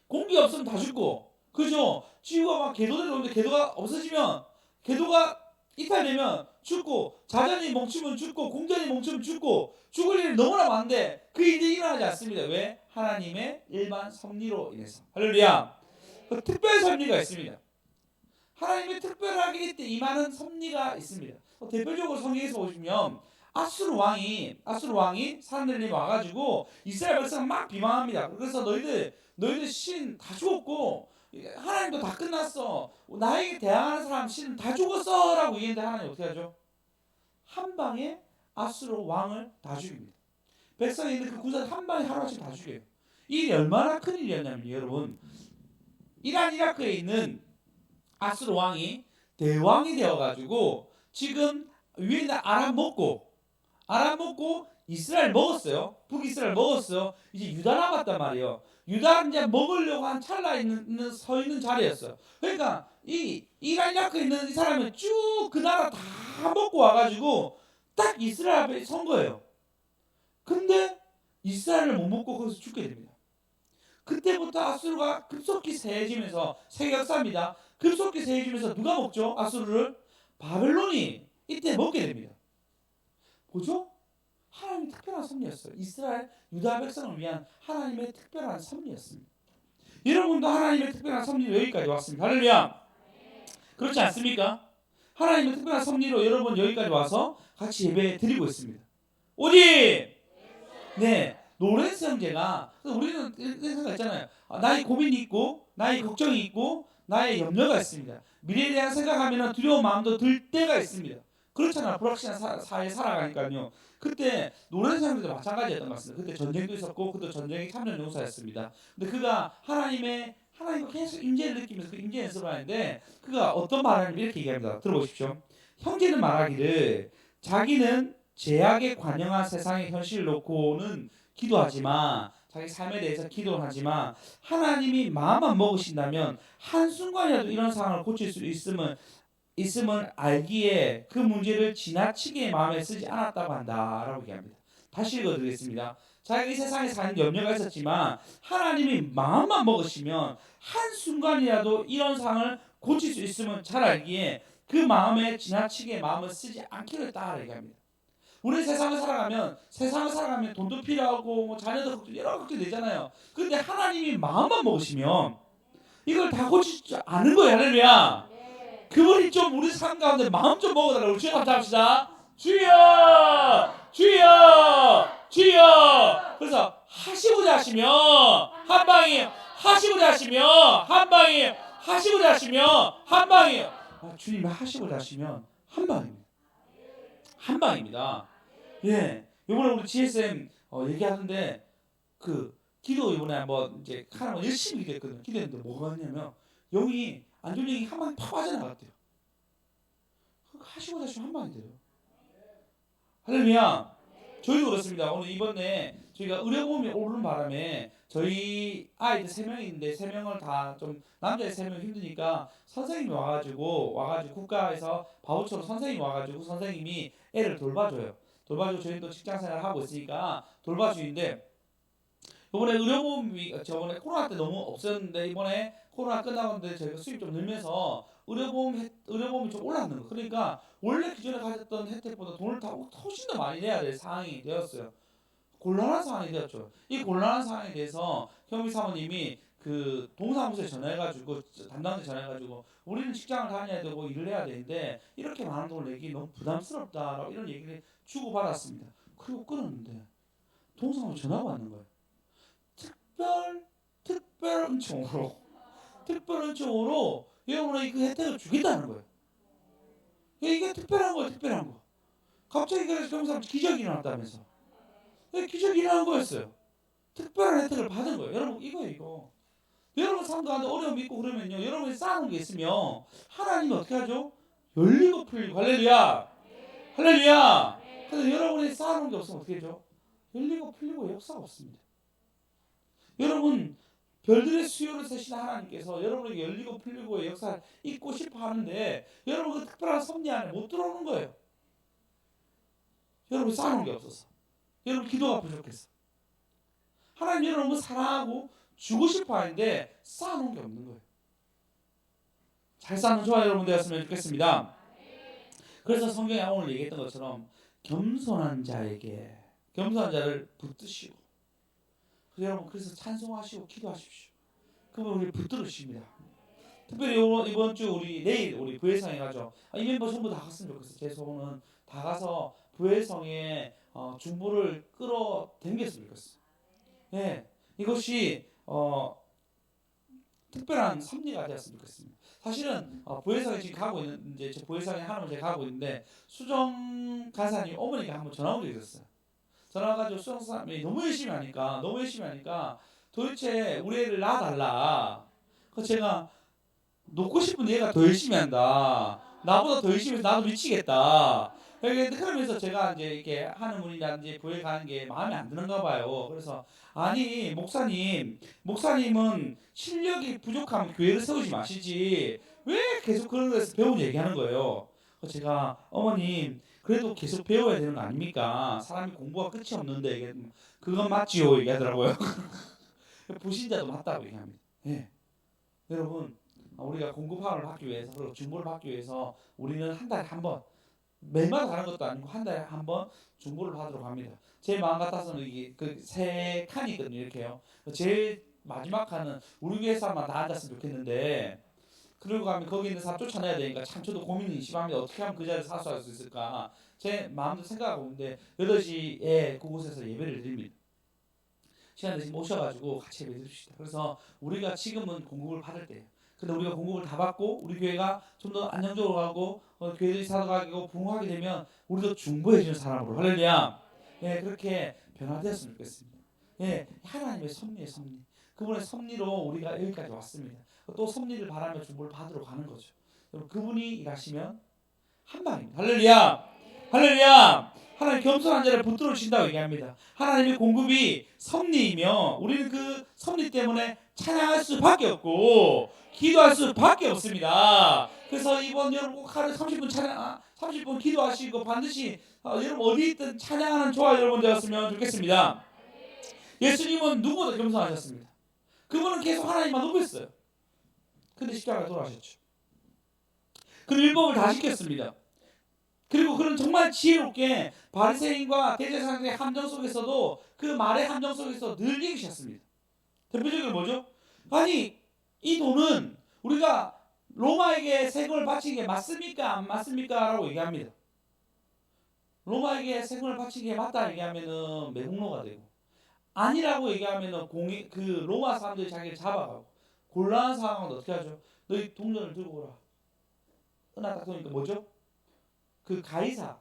공기가 없으면 다 죽고, 그죠? 지구가 막 궤도대로 오는데 궤도가 없어지면, 궤도가 이탈되면 죽고, 자전이 멈추면 죽고, 공전이 멈추면 죽고, 죽을 일이 너무나 많은데 그 일이 일어나지 않습니다. 왜? 하나님의 일반 섭리로 인해서. 할렐루야. 그 특별 섭리가 있습니다. 하나님의 특별하게 이때 임하는 섭리가 있습니다. 대표적으로 성경에서 보시면 아수르 왕이 사람들이 와가지고 이스라엘 백성 막 비방합니다. 그래서 너희들 신 다 죽었고 하나님도 다 끝났어. 나에게 대항하는 사람 신은 다 죽었어라고 얘기했는데 하나님 어떻게 하죠? 한 방에 아수르 왕을 다 죽입니다. 백성이 있는 그 군사를 한 방에 하루아침에 다 죽여요. 이 일이 얼마나 큰 일이었냐면 여러분, 이란 이라크에 있는 아수르 왕이 대왕이 되어가지고 지금 위에 있는 아람 먹고 이스라엘 먹었어요. 북이스라엘 먹었어요. 이제 유다 남았단 말이에요. 유다 이제 먹으려고 한 찰나에 서 있는 자리였어요. 그러니까 이 이란 이라크에 있는 이 사람이 쭉 그 나라 다 먹고 와가지고 딱 이스라엘 앞에 선 거예요. 근데 이스라엘을 못 먹고 거기서 죽게 됩니다. 그때부터 아수르가 급속히 세해지면서, 세계 역사입니다. 급속히 세해지면서 누가 먹죠? 아수르를? 바벨론이 이때 먹게 됩니다. 뭐죠? 하나님의 특별한 섭리였어요. 이스라엘 유다 백성을 위한 하나님의 특별한 섭리였습니다. 여러분도 하나님의 특별한 섭리로 여기까지 왔습니다. 할렐루야. 그렇지 않습니까? 하나님의 특별한 섭리로 여러분 여기까지 와서 같이 예배 드리고 있습니다. 오직 네, 노렌스 형제가, 우리는 이런 생각 있잖아요. 나의 고민이 있고 나의 걱정이 있고 나의 염려가 있습니다. 미래에 대한 생각하면 두려운 마음도 들 때가 있습니다. 그렇잖아. 불확실한 사회에 살아가니까요. 그때 노렌스 형제도 마찬가지였던 것 같습니다. 그때 전쟁도 있었고 그때 전쟁의 참전 용사였습니다. 근데 그가 하나님과 계속 임재를 느끼면서 그 임재 연습을 하는데 그가 어떤 말을 하냐면 이렇게 얘기합니다. 들어보십시오. 형제는 말하기를 자기는 죄악에 관영한 세상의 현실을 놓고는 기도하지만, 자기 삶에 대해서 기도하지만 하나님이 마음만 먹으신다면 한순간이라도 이런 상황을 고칠 수 있음을 알기에 그 문제를 지나치게 마음에 쓰지 않았다고 한다라고 얘기합니다. 다시 읽어드리겠습니다. 자기가 이 세상에 사는 염려가 있었지만 하나님이 마음만 먹으시면 한순간이라도 이런 상황을 고칠 수 있음을 잘 알기에 그 마음에 지나치게 마음을 쓰지 않기로 했다 얘기합니다. 우리 세상을 살아가면 돈도 필요하고 뭐 자녀도 여러 걱정 되잖아요. 근데 하나님이 마음만 먹으시면 이걸 다 고치지 않은 거예요. 할렐루야. 그분이 좀 우리 삶 가운데 마음 좀 먹어달라고 우리 주여 감사합시다. 주여 주여 주여. 그래서 하시고자 하시면 한 방이에요. 하시고자 하시면 한 방이에요. 하시고자 하시면 한 방이에요. 주님이 하시고자 하시면 한 방입니다. 한 방입니다. 예, 이번에 우리 GSM 얘기하는데 그 기도 이번에 한번 이제 하나만 열심히 기도했거든요. 기도했는데 뭐가 있냐면 영이 안 좋은 영이 한 방에 팍 빠져나갔대요. 하시고 다시 한 방이 돼요. 할렐루야. 저희도 그렇습니다. 오늘 이번에 저희가 의료보험이 오르는 바람에 저희 아이들 3명이 있는데 3명을 다 좀 남자애 3명 힘드니까 선생님이 와가지고 국가에서 바우처로 선생님이 와가지고 선생님이 애를 돌봐줘요. 저희는 또 직장생활을 하고 있으니까 돌봐주는데 이번에 의료보험이 저번에 코로나 때 너무 없었는데 이번에 코로나 끝나는데 저희가 수입 좀 늘면서 의료보험이 좀 올랐는 거. 그러니까 원래 기존에 가졌던 혜택보다 돈을 다 훨씬 더 많이 내야 될 상황이 되었어요. 곤란한 상황이 되었죠. 이 곤란한 상황에 대해서 현미 사모님이 그 동사무소에 전화해가지고 담당자에 전화해가지고 우리는 직장을 다녀야 되고 일을 해야 되는데 이렇게 많은 돈을 내기 너무 부담스럽다라고 이런 얘기를 주고 받았습니다. 그리고 끊었는데 동사무소 전화가 왔는 거예요. 특별 은총으로 여러분에게 그 혜택을 주겠다는 거예요. 이게 특별한 거. 갑자기 그래서 경상 기적이 일어났다면서. 기적이 일어난 거였어요. 특별한 혜택을 받은 거예요. 여러분 이거 여러분 삶 가운데 어려움이 있고 그러면요, 여러분이 쌓아놓은 게 있으면 하나님이 어떻게 하죠? 열리고 풀리고. 할렐루야, 할렐루야. 그래서 여러분이 쌓아놓은 게 없으면 어떻게 되죠? 열리고 풀리고 역사가 없습니다. 여러분 별들의 수요를 세신 하나님께서 여러분에게 열리고 풀리고의 역사를 있고 싶어 하는데 여러분 그 특별한 섭리 안에 못 들어오는 거예요. 여러분 쌓아놓은 게 없어서. 여러분 기도가 부족해서. 하나님 여러분을 사랑하고 주고 싶어 하는데 쌓아놓은 게 없는 거예요. 잘 쌓는 저와 여러분 되었으면 좋겠습니다. 그래서 성경에 오늘 얘기했던 것처럼 겸손한 자를 붙드시고, 여러분 그래서 찬송하시고 기도하십시오. 그분 우리 붙들으십니다. 특별히 이번 주 내일 우리 부회성에 가죠. 이 멤버 전부 다 갔으면 좋겠어요. 제 소원은 다 가서 부회성에 중보를 끌어당겼으면 좋겠어요. 예, 이것이 특별한 섭리가 되었으면 좋겠습니다. 사실은 부회성에 지금 가고 있는, 이제 제 부회성에 하나님 제가 가고 있는데 수정 간사님 어머니가 한번 전화 온 적이 있었어요. 전화 와가지고 수정 사람이 너무 열심히 하니까 도대체 우리 애를 낳아달라. 그래서 제가 놓고 싶은 얘가 더 열심히 한다. 나보다 더 열심히 해서 나도 미치겠다. 그러면서 제가 이제 이렇게 하는 분이라든지 부회 가는 게 마음에 안 드는가 봐요. 그래서 아니 목사님은 실력이 부족하면 교회를 세우지 마시지 왜 계속 그런 거에서 배운 얘기하는 거예요. 그래서 제가 어머님 그래도 계속 배워야 되는 거 아닙니까? 사람이 공부가 끝이 없는데 이게 그건 맞지요 얘기하더라고요. 부신자도 맞다고 얘기합니다. 예. 여러분 우리가 공급학을 받기 위해서 그리고 중보를 받기 위해서 우리는 한 달에 한 번, 매일마다 가는 것도 아니고 한 달에 한 번 중보를 받으러 갑니다. 제 마음 같아서는 이게 그 세 칸이 있거든요. 이렇게요. 제일 마지막 칸은 우리 교회 사람만 다 앉았으면 좋겠는데 그러고 가면 거기 있는 사람 쫓아내야 되니까 참 저도 고민이 심합니다. 어떻게 하면 그 자리를 사수할 수 있을까? 제 마음도 생각하고 있는데 8시에 그곳에서 예배를 드립니다. 시간 되시면 오셔가지고 같이 예배 드립시다. 그래서 우리가 지금은 공급을 받을 때예요. 근데 우리가 공급을 다 받고 우리 교회가 좀 더 안정적으로 가고 교회들이 살아가고 부흥하게 되면 우리도 중보해 주는 사람으로 할렐루야. 예, 그렇게 변화되었으면 좋겠습니다. 예, 하나님의 섭리의 섭리. 그분의 섭리로 우리가 여기까지 왔습니다. 또 섭리를 바라며 중보를 받으러 가는 거죠. 여러분 그분이 일하시면 한 방입니다. 할렐루야. 할렐루야. 하나님 겸손한 자를 붙들어 주신다고 얘기합니다. 하나님의 공급이 섭리이며 우리는 그 섭리 때문에 찬양할 수밖에 없고 기도할 수밖에 없습니다. 그래서 이번 여러분 꼭 하루에 30분 30분 기도하시고 반드시 여러분 어디 있든 찬양하는 저와 여러분 되었으면 좋겠습니다. 예수님은 누구보다 겸손하셨습니다. 그분은 계속 하나님만 높였어요. 근데 십자가에 돌아가셨죠. 그리고 율법을 다 지켰습니다. 그리고 그런 정말 지혜롭게 바리새인과 대제사장의 함정 속에서도 그 말의 함정 속에서 늘 이기셨습니다. 대표적으로 뭐죠? 아니 이 돈은 우리가 로마에게 세금을 바치는 게 맞습니까? 안 맞습니까? 라고 얘기합니다. 로마에게 세금을 바치는 게 맞다 얘기하면은 매국노가 되고 아니라고 얘기하면은 그 로마 사람들이 자기를 잡아가고 곤란한 상황은 어떻게 하죠? 너희 동전을 들고 오라. 은하 딱 보니까 뭐죠? 그 가이사,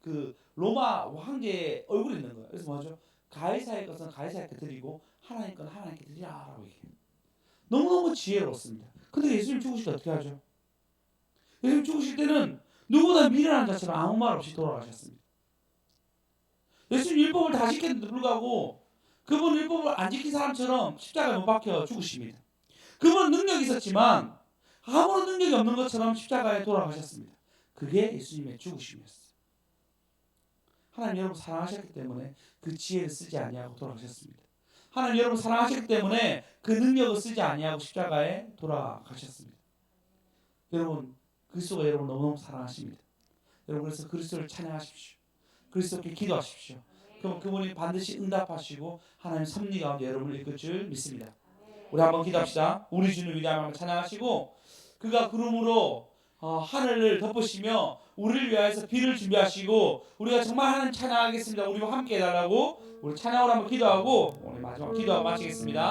그 로마 황제의 얼굴이 있는 거예요. 그래서 뭐죠? 가이사의 것은 가이사에게 드리고 하나님 건 하나님께 드리라라고 얘기해요. 너무너무 지혜로웠습니다. 근데 예수님 죽으실 때 어떻게 하죠? 예수님 죽으실 때는 누구보다 미련한 자처럼 아무 말 없이 돌아가셨습니다. 예수님 율법을 다 지켰는데도 불구하고 그분 율법을 안 지킨 사람처럼 십자가에 못 박혀 죽으십니다. 그분은 능력이 있었지만 아무런 능력이 없는 것처럼 십자가에 돌아가셨습니다. 그게 예수님의 죽으심이었어요. 하나님 여러분 사랑하셨기 때문에 그 지혜를 쓰지 아니하고 돌아가셨습니다. 하나님 여러분 사랑하셨기 때문에 그 능력을 쓰지 아니하고 십자가에 돌아가셨습니다. 여러분 그리스도가 여러분 너무너무 사랑하십니다. 여러분 그래서 그리스도를 찬양하십시오. 그리스도께 기도하십시오. 그럼 그분이 반드시 응답하시고 하나님 섭리 가운데 여러분을 이끌 줄 믿습니다. 우리 한번 기도합시다. 우리 주님 위대함을 한번 찬양하시고 그가 구름으로 하늘을 덮으시며 우리를 위하여서 비를 준비하시고 우리가 정말 하나님 찬양하겠습니다. 우리와 함께 해달라고 우리 찬양으로 한번 기도하고 오늘 마지막 기도하고 마치겠습니다.